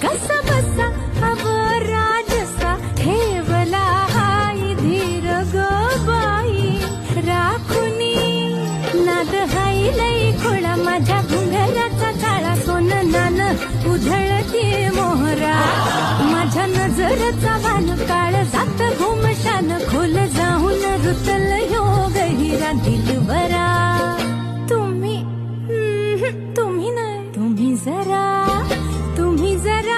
कसा बसा हवं राजसा ठेवला हाय धीर ग बाई राखुनी नाद हाय लई खोळा माझ्या घुंगराचा काळा सोन नान उधळते मोहरा माझ्या नजरचा